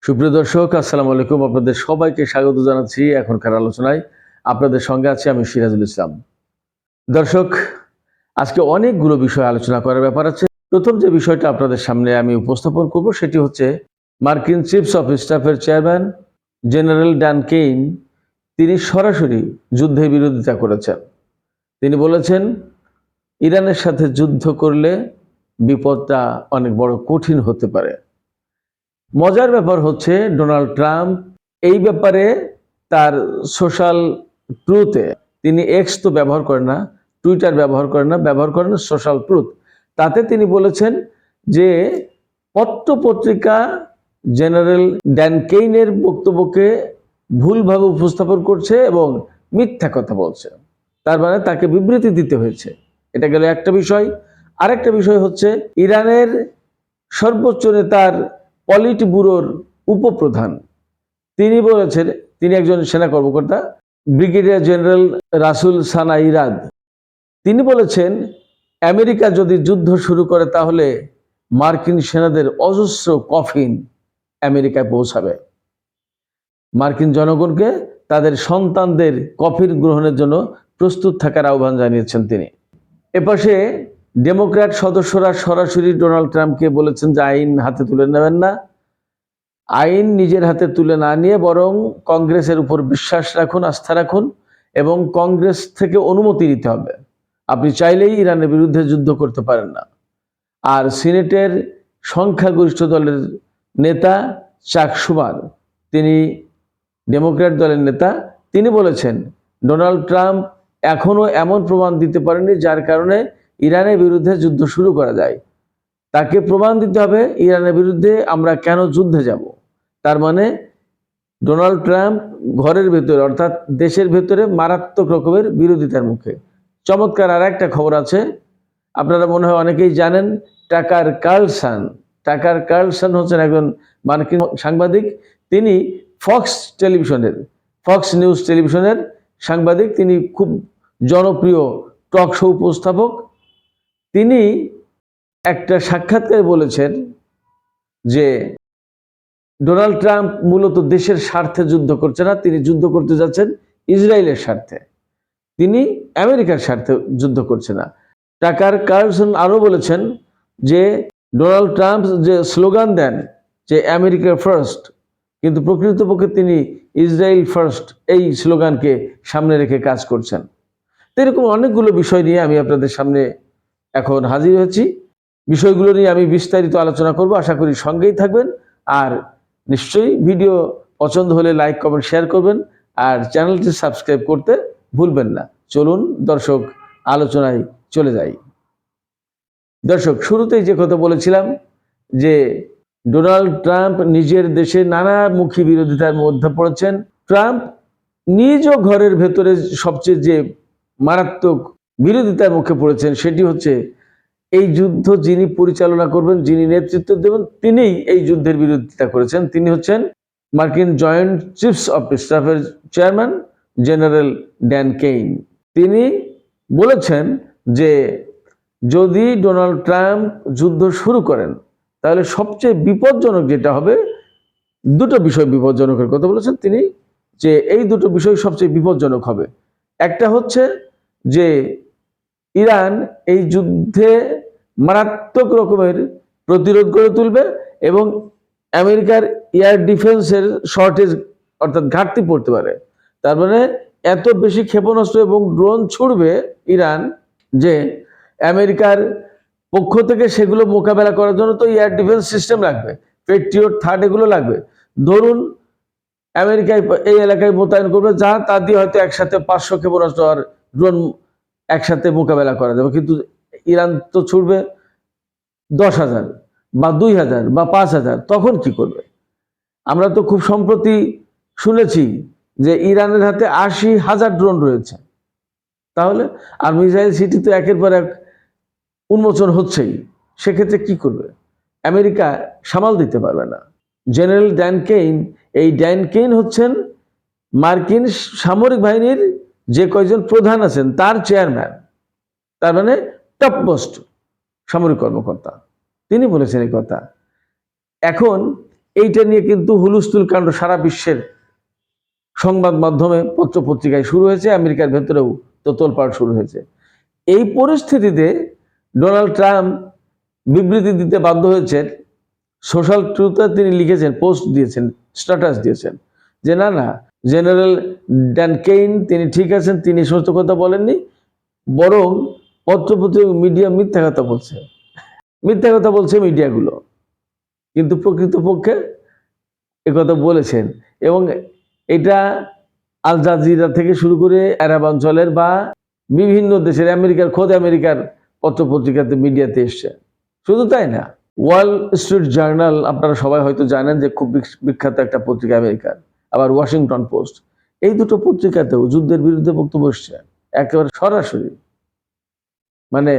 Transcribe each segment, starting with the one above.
সুপ্রিয় দর্শক, আসসালামু আলাইকুম। আপনাদের সবাইকে স্বাগত জানাচ্ছি এখনকার আলোচনায়। আপনাদের সঙ্গে আছি আমি সিরাজুল ইসলাম। দর্শক, আজকে অনেকগুলো বিষয় আলোচনা করার ব্যাপার আছে। প্রথম যে বিষয়টা আপনাদের সামনে আমি উপস্থাপন করব সেটি হচ্ছে মার্কিন চিফস অফ স্টাফের চেয়ারম্যান জেনারেল ড্যান কেইন তিনি সরাসরি যুদ্ধের বিরোধিতা করেছেন। তিনি বলেছেন ইরানের সাথে যুদ্ধ করলে বিপদটা অনেক বড় কঠিন হতে পারে। মজার ব্যাপার হচ্ছে ডোনাল্ড ট্রাম্প এই ব্যাপারে তার সোশ্যাল ট্রুথে, তিনি এক্স তো ব্যবহার করেন না, টুইটার ব্যবহার করেন না, ব্যবহার করেন সোশ্যাল ট্রুথ। তাতে তিনি বলেছেন যে পত্রপত্রিকা জেনারেল ড্যান কেইনের বক্তব্যকে ভুলভাবে উপস্থাপন করছে এবং মিথ্যা কথা বলছে। তার মানে তাকে বিবৃতি দিতে হয়েছে। এটা গেল একটা বিষয়। আরেকটা বিষয় হচ্ছে ইরানের সর্বোচ্চ নেতার পলিট ব্যুরোর উপপ্রধান তিনি বলেছেন, তিনি একজন সেনা কর্মকর্তা, ব্রিগেডিয়ার জেনারেল রাসুল সানা ইরাদ, তিনি বলেছেন আমেরিকা যদি যুদ্ধ শুরু করে তাহলে মার্কিন সেনাদের অজস্র কফিন আমেরিকায় পৌঁছাবে। মার্কিন জনগণকে তাদের সন্তানদের কফিন গ্রহণের জন্য প্রস্তুত থাকার আহ্বান জানিয়েছেন তিনি। এপাশে ডেমোক্র্যাট সদস্যরা সরাসরি ডোনাল্ড ট্রাম্পকে বলেছেন যে আইন হাতে তুলে নেবেন না, আইন নিজের হাতে তুলে না নিয়ে বরং কংগ্রেসের উপর বিশ্বাস রাখুন, আস্থা রাখুন এবং কংগ্রেস থেকে অনুমতি নিতে হবে। আপনি চাইলেই ইরানের বিরুদ্ধে যুদ্ধ করতে পারেন না। আর সিনেটের সংখ্যাগরিষ্ঠ দলের নেতা চাক শুমার, তিনি ডেমোক্র্যাট দলের নেতা, তিনি বলেছেন ডোনাল্ড ট্রাম্প এখনো এমন প্রমাণ দিতে পারেনি যার কারণে ইরানের বিরুদ্ধে যুদ্ধ শুরু করা যায়। তাকে প্রমাণ দিতে হবে ইরানের বিরুদ্ধে আমরা কেন যুদ্ধে যাব। তার মানে ডোনাল্ড ট্রাম্প ঘরের ভেতরে অর্থাৎ দেশের ভেতরে মারাত্মক রকমের বিরোধিতার মুখে। চমৎকার আর একটা খবর আছে, আপনারা মনে হয় অনেকেই জানেন, টাকার কার্লসন হচ্ছেন একজন মার্কিন সাংবাদিক। তিনি ফক্স নিউজ টেলিভিশনের সাংবাদিক, তিনি খুব জনপ্রিয় টক শো উপস্থাপক। তিনি একটা সাক্ষাৎকারে বলেছেন যে ডোনাল্ড ট্রাম্প মূলত দেশের স্বার্থে যুদ্ধ করছে না, তিনি যুদ্ধ করতে যাচ্ছেন ইসরায়েলের স্বার্থে, তিনি আমেরিকার স্বার্থে যুদ্ধ করছে না। টাকার কার্লসন আরও বলেছেন যে ডোনাল্ড ট্রাম্প যে স্লোগান দেন যে আমেরিকা ফার্স্ট, কিন্তু প্রকৃতপক্ষে তিনি ইসরায়েল ফার্স্ট এই স্লোগানকে সামনে রেখে কাজ করছেন। এরকম অনেকগুলো বিষয় নিয়ে আমি আপনাদের সামনে এখন হাজির হয়েছি। বিষয়গুলো নিয়ে আমি বিস্তারিত আলোচনা করব, আশা করি সঙ্গেই থাকবেন। আর নিশ্চয়ই ভিডিও পছন্দ হলে লাইক, কমেন্ট, শেয়ার করবেন আর চ্যানেলটি সাবস্ক্রাইব করতে ভুলবেন না। চলুন দর্শক, আলোচনায় চলে যাই। দর্শক, শুরুতেই যে কথা বলেছিলাম যে ডোনাল্ড ট্রাম্প নিজের দেশে নানামুখী বিরোধিতার মধ্যে পড়েছেন। ট্রাম্প নিজও ঘরের ভেতরে সবচেয়ে যে মারাত্মক বিরোধিতার মুখে পড়েছেন সেটি হচ্ছে এই যুদ্ধ যিনি পরিচালনা করবেন, যিনি নেতৃত্ব দেবেন, তিনিই এই যুদ্ধের বিরোধিতা করেছেন। তিনি হচ্ছেন মার্কিন জয়েন্ট চিফস অফ স্টাফের চেয়ারম্যান জেনারেল ড্যান কেইন। তিনি বলেছেন যে যদি ডোনাল্ড ট্রাম্প যুদ্ধ শুরু করেন তাহলে সবচেয়ে বিপজ্জনক যেটা হবে, দুটো বিষয় বিপজ্জনকের কথা বলেছেন তিনি, যে এই দুটো বিষয় সবচেয়ে বিপজ্জনক হবে। একটা হচ্ছে যে ইরান এই যুদ্ধে মারাত্মক রকমের প্রতিরোধ গড়ে তুলবে এবং আমেরিকার এয়ার ডিফেন্সের শর্টেজ অর্থাৎ ঘাটতি পড়তে পারে। তার মানে এত বেশি ক্ষেপণাস্ত্র এবং ড্রোন ছুড়বে ইরান যে আমেরিকার পক্ষ থেকে সেগুলো মোকাবেলা করার জন্য তো এয়ার ডিফেন্স সিস্টেম লাগবে, পেট্রিয়ট থার্ড এগুলো লাগবে। ধরুন আমেরিকায় এই এলাকায় মোতায়েন করবে, যা তা দিয়ে হয়তো একসাথে 500 ক্ষেপণাস্ত্র আর ড্রোন একসাথে মোকাবেলা করা যাবে, কিন্তু ইরান তো ছুড়বে 10,000 বা 2,000 বা 5,000, তখন কি করবে? আমরা তো খুব সম্প্রতি শুনেছি যে ইরানের হাতে 80,000 ড্রোন রয়েছে। তাহলে আর মিসাইল সিটি তো একের পর এক উন্মোচন হচ্ছেই, সেক্ষেত্রে কি করবে? আমেরিকা সামাল দিতে পারবে না। জেনারেল ড্যান কেইন, এই ড্যান কেইন হচ্ছেন মার্কিন সামরিক বাহিনীর যে কয়জন প্রধান আছেন তার চেয়ারম্যান, তার মানে টপ মোস্ট সামরিক কর্মকর্তা, তিনি বলেছেন এই কথা। এখন এইটা নিয়ে কিন্তু হুলস্থুল কাণ্ড সারা বিশ্বের সংবাদ মাধ্যমে, পত্র পত্রিকায় শুরু হয়েছে, আমেরিকার ভেতরেও তো তোলপাড় শুরু হয়েছে। এই পরিস্থিতিতে ডোনাল্ড ট্রাম্প বিবৃতি দিতে বাধ্য হয়েছেন। সোশ্যাল ট্রুথে তিনি লিখেছেন, পোস্ট দিয়েছেন, স্ট্যাটাস দিয়েছেন যে না না, জেনারেল ড্যান কেইন তিনি ঠিক আছেন, তিনি সত্য কথা বলেননি, বরং পত্রপত্রিকা মিডিয়া মিথ্যা কথা বলছে, মিথ্যা কথা বলছে মিডিয়াগুলো, কিন্তু প্রকৃতপক্ষে একথা বলেছেন। এবং এটা আল জাজিরা থেকে শুরু করে আরব অঞ্চলের বা বিভিন্ন দেশের, আমেরিকার, খোদ আমেরিকার পত্রপত্রিকাতে, মিডিয়াতে এসছে। শুধু তাই না, ওয়াল স্ট্রিট জার্নাল আপনারা সবাই হয়তো জানেন যে খুব বিখ্যাত একটা পত্রিকা আমেরিকার, আবার ওয়াশিংটন পোস্ট, এই দুটো পত্রিকাতেও যুদ্ধের বিরুদ্ধে বক্তব্য এসছে একেবারে সরাসরি। মানে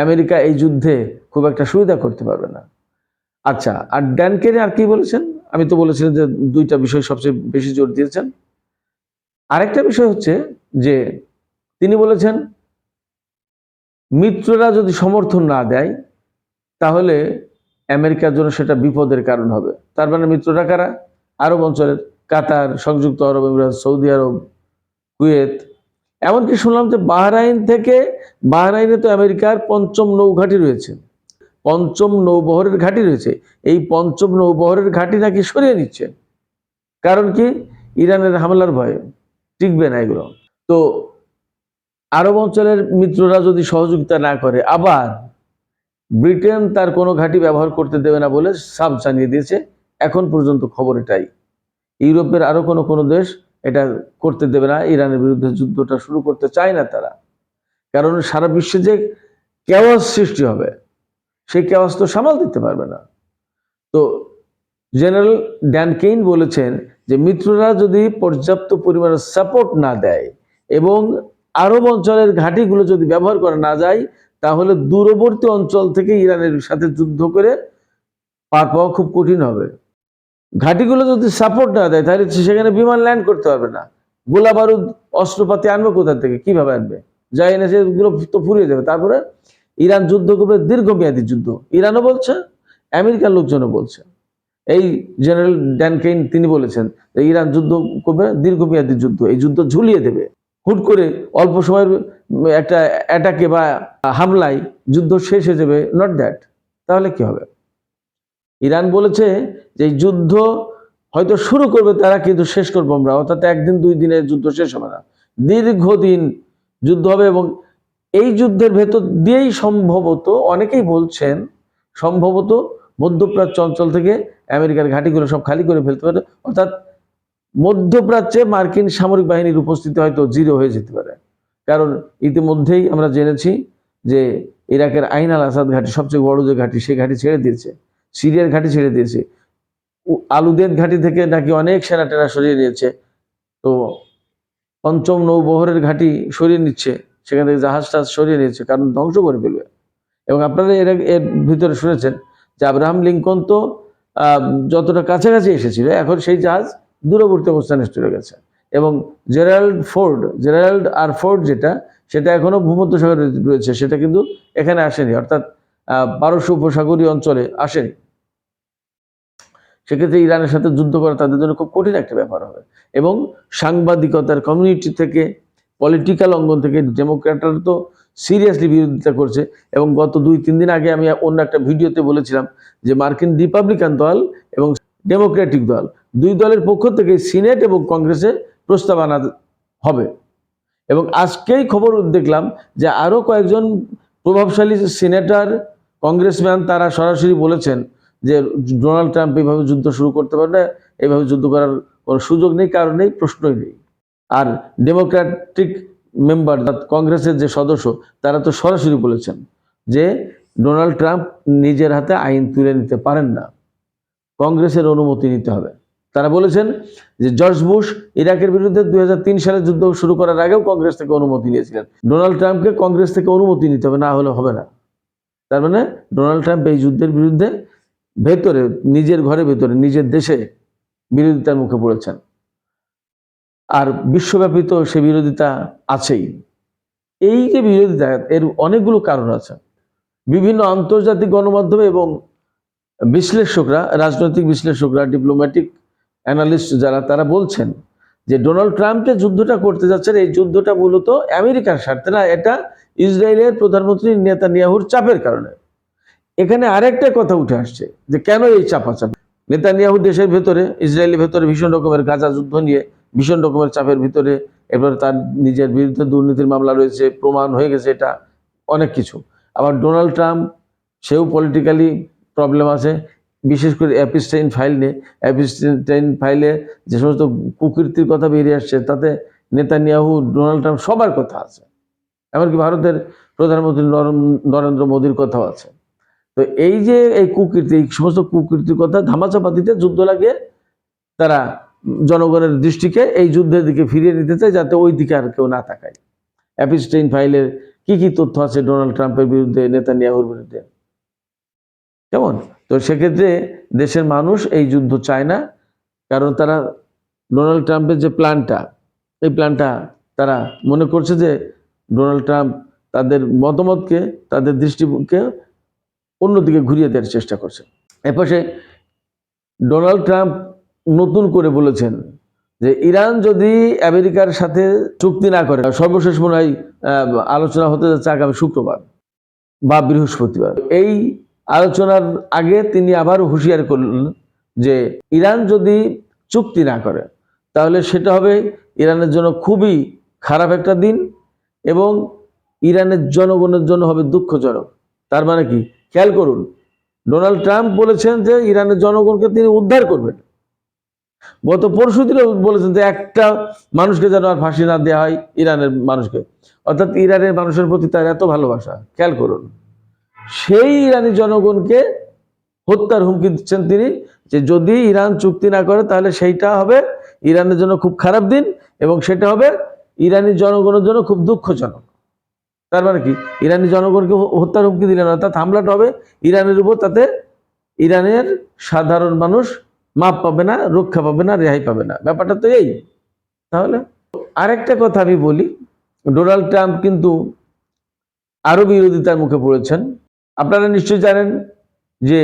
আমেরিকা এই যুদ্ধে খুব একটা সুবিধা করতে পারবে না। আচ্ছা, আর ড্যান কেইন আর কি বলেছেন? আমি তো বলেছিলাম যে দুইটা বিষয় সবচেয়ে বেশি জোর দিয়েছেন। আরেকটা বিষয় হচ্ছে যে তিনি বলেছেন মিত্ররা যদি সমর্থন না দেয় তাহলে আমেরিকার জন্য সেটা বিপদের কারণ হবে। তার মানে মিত্ররা কারা? আরব অঞ্চলের কাতার, সংযুক্ত আরব আমিরাত, সৌদি আরব, কুয়েত, এমনকি শুনলাম যে বাহরাইন থেকে, বাহরাইনে তো আমেরিকার পঞ্চম নৌঘাঁটি রয়েছে, পঞ্চম নৌবহরের ঘাঁটি রয়েছে, এই পঞ্চম নৌবহরের ঘাঁটি নাকি সরিয়ে নিচ্ছে। কারণ কি? ইরানের হামলার ভয়ে, টিকবে না এগুলো। তো আরব অঞ্চলের মিত্ররা যদি সহযোগিতা না করে, আবার ব্রিটেন তার কোনো ঘাঁটি ব্যবহার করতে দেবে না বলে সাফ জানিয়ে দিয়েছে। এখন পর্যন্ত খবর এটাই। ইউরোপের আরো কোনো দেশ এটা করতে দেবে না, ইরানের বিরুদ্ধে যুদ্ধটা শুরু করতে চায় না তারা। কারণ সারা বিশ্বে যে কেওয়াস সৃষ্টি হবে, সেই কেওয়াস তো সামাল দিতে পারবে না। তো জেনারেল ড্যান কেইন বলেছেন যে মিত্ররা যদি পর্যাপ্ত পরিমাণে সাপোর্ট না দেয় এবং আরব অঞ্চলের ঘাঁটিগুলো যদি ব্যবহার করা না যায়, তাহলে দূরবর্তী অঞ্চল থেকে ইরানের সাথে যুদ্ধ করে পার পাওয়া খুব কঠিন হবে। ঘাঁটিগুলো যদি সাপোর্ট না দেয় তাহলে সেখানে বিমান ল্যান্ড করতে পারবে না। গোলা বারুদ অস্ত্রপাতি আনবে কোথা থেকে? কিভাবে আনবে? যাই না, সেগুলো তো ফুরিয়ে যাবে। তারপরে ইরান যুদ্ধ করবে দীর্ঘমেয়াদী যুদ্ধ, ইরানও বলছে, আমেরিকার লোকজনও বলছে। এই জেনারেল ড্যান কেইন তিনি বলেছেন যে ইরান যুদ্ধ করবে দীর্ঘমেয়াদী যুদ্ধ, এই যুদ্ধ ঝুলিয়ে দেবে। হুট করে অল্প সময়ের একটা অ্যাটাকে বা হামলায় যুদ্ধ শেষ হয়ে যাবে, নট দ্যাট। তাহলে কি হবে? ইরান বলেছে যে এই যুদ্ধ হয়তো শুরু করবে তারা, কিন্তু শেষ করবো আমরা, অর্থাৎ একদিন দুই দিনের যুদ্ধ শেষ হবে না, দীর্ঘদিন যুদ্ধ হবে। এবং এই যুদ্ধের ভেতর দিয়েই সম্ভবত, অনেকেই বলছেন সম্ভবত মধ্যপ্রাচ্য অঞ্চল থেকে আমেরিকার ঘাঁটিগুলো সব খালি করে ফেলতে পারে, অর্থাৎ মধ্যপ্রাচ্যে মার্কিন সামরিক বাহিনীর উপস্থিতি হয়তো জিরো হয়ে যেতে পারে। কারণ ইতিমধ্যেই আমরা জেনেছি যে ইরাকের আইন আল আসাদ ঘাঁটি, সবচেয়ে বড় যে ঘাঁটি, সেই ঘাঁটি ছেড়ে দিয়েছে, সিরিয়ার ঘাঁটি ছেড়ে দিয়েছে, আলুদের ঘাঁটি থেকে নাকি অনেক সেনা টেনা সরিয়ে নিয়েছে। তো পঞ্চম নৌবহরের ঘাঁটি সরিয়ে নিচ্ছে, সেখান থেকে জাহাজ টাহাজ সরিয়ে নিয়েছে, কারণ ধ্বংস করে ফেলবে। এবং আপনারা এর ভিতরে শুনেছেন যে আব্রাহাম লিঙ্কন তো যতটা কাছাকাছি এসেছিল, এখন সেই জাহাজ দূরবর্তী অবস্থানে চলে গেছে। এবং জেরাল্ড আর ফোর্ড যেটা, সেটা এখনো ভূমধ্যসাগরে রয়েছে, সেটা কিন্তু এখানে আসেনি, অর্থাৎ পারস্য উপসাগরীয় অঞ্চলে আসেনি। সেক্ষেত্রে ইরানের সাথে যুদ্ধ করা তাদের জন্য খুব কঠিন একটা ব্যাপার হবে। এবং সাংবাদিকতার কমিউনিটি থেকে, পলিটিক্যাল অঙ্গন থেকে ডেমোক্র্যাটরা তো সিরিয়াসলি বিরোধিতা করছে। এবং গত 2-3 দিন আগে আমি অন্য একটা ভিডিওতে বলেছিলাম যে মার্কিন রিপাবলিকান দল এবং ডেমোক্রেটিক দল, দুই দলের পক্ষ থেকে সিনেট এবং কংগ্রেসে প্রস্তাব আনা হবে। এবং আজকেই খবর দেখলাম যে আরো কয়েকজন প্রভাবশালী সিনেটর, কংগ্রেসম্যান, তারা সরাসরি বলেছেন যে ডোনাল্ড ট্রাম্প এইভাবে যুদ্ধ শুরু করতে পারে না, এইভাবে যুদ্ধ করার কোনো সুযোগ নেই, কারণ নেই, প্রশ্নই নেই। আর ডেমোক্রেটিক মেম্বার, কংগ্রেসের যে সদস্য, তারা তো সরাসরি বলেছেন যে ডোনাল্ড ট্রাম্প নিজের হাতে আইন তুলে নিতে পারেন না, কংগ্রেসের অনুমতি নিতে হবে। তারা বলেছেন যে জর্জ বুশ ইরাকের বিরুদ্ধে 2003 সালে যুদ্ধ শুরু করার আগেও কংগ্রেস থেকে অনুমতি নিয়েছিলেন। ডোনাল্ড ট্রাম্পকে কংগ্রেস থেকে অনুমতি নিতে হবে, না হলে হবে না। তার মানে ডোনাল্ড ট্রাম্প এই যুদ্ধের বিরুদ্ধে ভেতরে, নিজের ঘরে ভেতরে, নিজের দেশে বিরোধিতার মুখে পড়েছেন। আর বিশ্বব্যাপী তো সে বিরোধিতা আছেই। এই যে বিরোধিতা, এর অনেকগুলো কারণ আছে। বিভিন্ন আন্তর্জাতিক গণমাধ্যমে এবং বিশ্লেষকরা, রাজনৈতিক বিশ্লেষকরা, ডিপ্লোম্যাটিক অ্যানালিস্ট যারা, তারা বলছেন যে ডোনাল্ড ট্রাম্প যে যুদ্ধটা করতে যাচ্ছেন, এই যুদ্ধটা মূলত আমেরিকার স্বার্থে না, এটা ইসরায়েলের প্রধানমন্ত্রী নেতানিয়াহুর চাপের কারণে। এখানে আরেকটা কথা উঠে আসছে যে কেন এই চাপাচাপি। নেতানিয়াহু দেশের ভেতরে, ইসরায়েলের ভেতরে ভীষণ রকমের গাজা যুদ্ধ নিয়ে ভীষণ রকমের চাপের ভিতরে, এবার তার নিজের বিরুদ্ধে দুর্নীতির মামলা রয়েছে, প্রমাণ হয়ে গেছে এটা, অনেক কিছু। আবার ডোনাল্ড ট্রাম্প, সেও পলিটিক্যালি প্রবলেম আছে, বিশেষ করে অ্যাপিস্টাইন ফাইল নিয়ে। অ্যাপিস্টাইন ফাইলে যে সমস্ত কুকীর্তির কথা বেরিয়ে আসছে, তাতে নেতানিয়াহু, ডোনাল্ড ট্রাম্প সবার কথা আছে, এমনকি ভারতের প্রধানমন্ত্রী নরেন্দ্র মোদীর কথাও আছে। তো এই যে এই কুকীর্তি, এই সমস্ত কুকীর্তির কথা ধামাচাপা দিতে যুদ্ধ লাগিয়ে তারা জনগণের দৃষ্টিকে এই যুদ্ধের দিকে ফিরিয়ে নিতে চায়, যাতে ওই দিকে আর কেউ না তাকায়। অ্যাপিস্টাইন ফাইলের কি কি তথ্য আছে ডোনাল্ড ট্রাম্পের বিরুদ্ধে, নেতানিয়াহুর বিরুদ্ধে, কেমন? তো সেক্ষেত্রে দেশের মানুষ এই যুদ্ধ চায় না, কারণ তারা ডোনাল্ড ট্রাম্পের যে প্ল্যানটা, এই প্ল্যানটা তারা মনে করছে যে ডোনাল্ড ট্রাম্প তাদের মতামতকে, তাদের দৃষ্টিকে অন্যদিকে ঘুরিয়ে দেওয়ার চেষ্টা করছে। এপাশে ডোনাল্ড ট্রাম্প নতুন করে বলেছেন যে ইরান যদি আমেরিকার সাথে চুক্তি না করে, সর্বশেষ মনে হয় আলোচনা হতে যাচ্ছে আগামী শুক্রবার বা বৃহস্পতিবার। এই আলোচনার আগে তিনি আবার হুঁশিয়ার করলেন যে ইরান যদি চুক্তি না করে, তাহলে সেটা হবে ইরানের জন্য খুবই খারাপ একটা দিন এবং ইরানের জনগণের জন্য হবে দুঃখজনক। তার মানে কি, খেয়াল করুন, ডোনাল্ড ট্রাম্প বলেছেন যে ইরানের জনগণকে তিনি উদ্ধার করবেন। গত পরশুদিনও বলেছেন যে একটা মানুষকে যেন আর ফাঁসি না দেওয়া হয়, ইরানের মানুষকে, অর্থাৎ ইরানের মানুষের প্রতি তার এত ভালোবাসা। খেয়াল করুন, সেই ইরানি জনগণকে হত্যার হুমকি দিচ্ছেন তিনি, যে যদি ইরান চুক্তি না করে তাহলে সেইটা হবে ইরানের জন্য খুব খারাপ দিন এবং সেটা হবে ইরানি জনগণের জন্য খুব দুঃখজনক। তার মানে কি, ইরানি জনগণকে হত্যার হুমকি দিলেন, অর্থাৎ হামলাটা হবে ইরানের উপর, তাতে ইরানের সাধারণ মানুষ মাপ পাবে না, রক্ষা পাবে না, রেহাই পাবে না। ব্যাপারটা তো এই। তাহলে আরেকটা কথা আমি বলি, ডোনাল্ড ট্রাম্প কিন্তু আরো বিরোধিতার মুখে পড়েছেন। আপনারা নিশ্চয়ই জানেন যে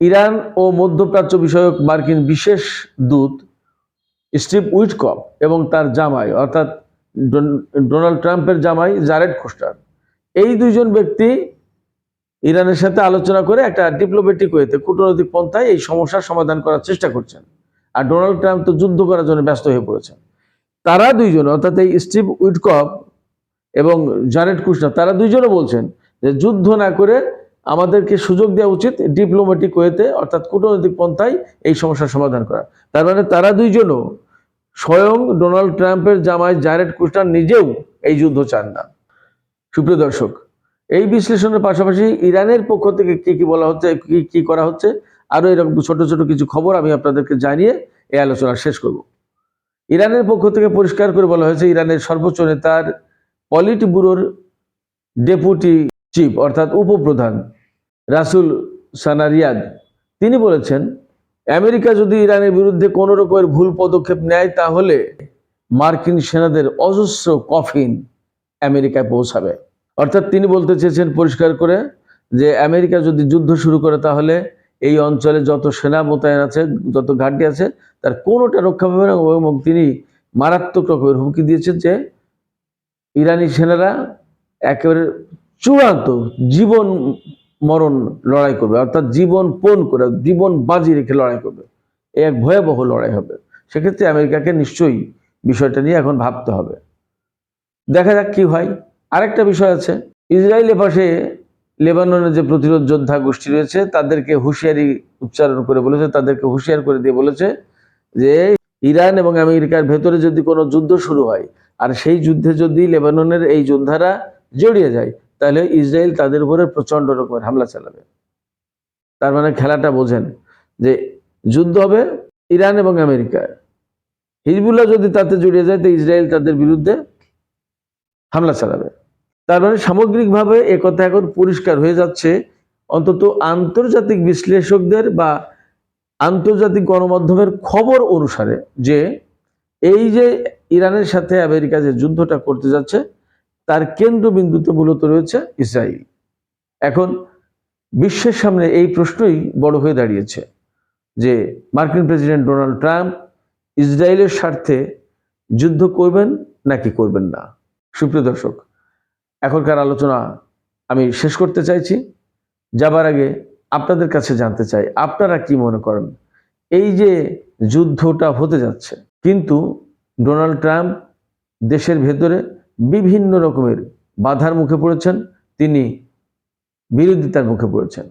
ইরান ও মধ্যপ্রাচ্য বিষয়ক মার্কিন বিশেষ দূত স্টিভ উইটকফ এবং তার জামাই, অর্থাৎ ডোনাল্ড ট্রাম্পের জামাই জারেড কুশনার, এই দুইজন ব্যক্তি ইরানের সাথে আলোচনা করে একটা ডিপ্লোম্যাটিক ওয়েতে, কূটনৈতিক পন্থায় এই সমস্যার সমাধান করার চেষ্টা করছেন। আর ডোনাল্ড ট্রাম্প তো যুদ্ধ করার জন্য ব্যস্ত হয়ে পড়েছেন। তারা দুইজন, অর্থাৎ এই স্টিভ উইটকফ এবং জারেড কুশনার, তারা দুইজনও বলছেন যে যুদ্ধ না করে আমাদেরকে সুযোগ দেওয়া উচিত ডিপ্লোম্যাটিক ওয়েতে, অর্থাৎ কূটনৈতিক পন্থায় এই সমস্যার সমাধান করা। তার মানে তারা দুইজনও, স্বয়ং ডোনাল্ড ট্রাম্পের জামাই জারেড কুশনার নিজেও এই যুদ্ধ চান না। সুপ্রিয় দর্শক, এই বিশ্লেষণের পাশাপাশি ইরানের পক্ষ থেকে কি কি বলা হচ্ছে, কি করা হচ্ছে, আরো এরকম ছোট ছোট কিছু খবর আমি আপনাদেরকে জানিয়ে এই আলোচনা শেষ করব। ইরানের পক্ষ থেকে পরিষ্কার করে বলা হয়েছে, ইরানের সর্বোচ্চ নেতার পলিট ব্যুরোর ডেপুটি চিফ, অর্থাৎ উপপ্রধান রাসুল সানারিয়াদ, তিনি বলেছেন আমেরিকা যদি ইরানের বিরুদ্ধে কোনো রকমের ভুল পদক্ষেপ নেয়, তাহলে মার্কিন সেনাদের অজস্র কফিন আমেরিকায় পৌঁছাবে। অর্থাৎ তিনি বলতে চেয়েছেন পরিষ্কার করে যে আমেরিকা যদি যুদ্ধ শুরু করে, তাহলে এই অঞ্চলে যত সেনা মোতায়েন আছে, যত ঘাঁটি আছে, তার কোনোটা রক্ষা পাবে না। এবং তিনি মারাত্মক রকমের হুমকি দিয়েছেন যে ইরানি সেনারা একেবারে চূড়ান্ত জীবন মরণ লড়াই করবে, অর্থাৎ জীবন পণ করে, জীবন বাজি রেখে লড়াই করবে। এক ভয়াবহ লড়াই হবে। সেক্ষেত্রে আমেরিকাকে নিশ্চয়ই বিষয়টা নিয়ে এখন ভাবতে হবে। দেখা যাক কি হয়। আরেকটা বিষয় আছে, ইসরায়েলের পাশে লেবাননের যে প্রতিরোধ যোদ্ধা গোষ্ঠী রয়েছে, তাদেরকে হুঁশিয়ারি উচ্চারণ করে বলেছে, তাদেরকে হুঁশিয়ার করে দিয়ে বলেছে যে ইরান এবং আমেরিকার ভেতরে যদি কোনো যুদ্ধ শুরু হয়, আর সেই যুদ্ধে যদি লেবাননের এই যোদ্ধারা জড়িয়ে যায়, তাহলে ইসরায়েল তাদের উপরে প্রচন্ড রকমের হামলা চালাবে। তার মানে খেলাটা বোঝেন যে যুদ্ধ হবে ইরান এবং আমেরিকা। হিজবুল্লাহ যদি তাতে জড়িয়ে যায়, তো ইসরায়েল তাদের বিরুদ্ধে হামলা চালাবে। তার মানে সামগ্রিকভাবে একথা এখন পরিষ্কার হয়ে যাচ্ছে, অন্তত আন্তর্জাতিক বিশ্লেষকদের বা আন্তর্জাতিক গণমাধ্যমের খবর অনুসারে, যে এই যে ইরানের সাথে আমেরিকা যে যুদ্ধটা করতে যাচ্ছে, তার কেন্দ্রবিন্দুতে মূলত রয়েছে ইসরায়েল। এখন বিশ্বের সামনে এই প্রশ্নই বড় হয়ে দাঁড়িয়েছে যে মার্কিন প্রেসিডেন্ট ডোনাল্ড ট্রাম্প ইসরায়েলের স্বার্থে যুদ্ধ করবেন নাকি করবেন না। সুপ্রিয় দর্শক, এখনকার আলোচনা আমি শেষ করতে চাইছি। যাবার আগে আপনাদের কাছে জানতে চাই, আপনারা কি মনে করেন? এই যে যুদ্ধটা হতে যাচ্ছে, কিন্তু ডোনাল্ড ট্রাম্প দেশের ভেতরে বিভিন্ন রকমের বাধার মুখে পড়েছেন, তিনি বিরোধিতার মুখে পড়েছেন।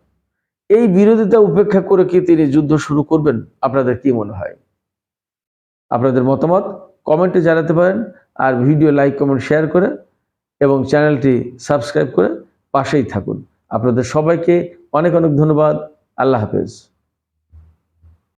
এই বিরোধিতা উপেক্ষা করে কি তিনি যুদ্ধ শুরু করবেন? আপনাদের কি মনে হয়? আপনাদের মতামত কমেন্টে জানাতে পারেন, আর ভিডিও লাইক কমেন্ট শেয়ার করে এবং চ্যানেলটি সাবস্ক্রাইব করে পাশেই থাকুন। আপনাদের সবাইকে অনেক অনেক ধন্যবাদ। আল্লাহ হাফেজ।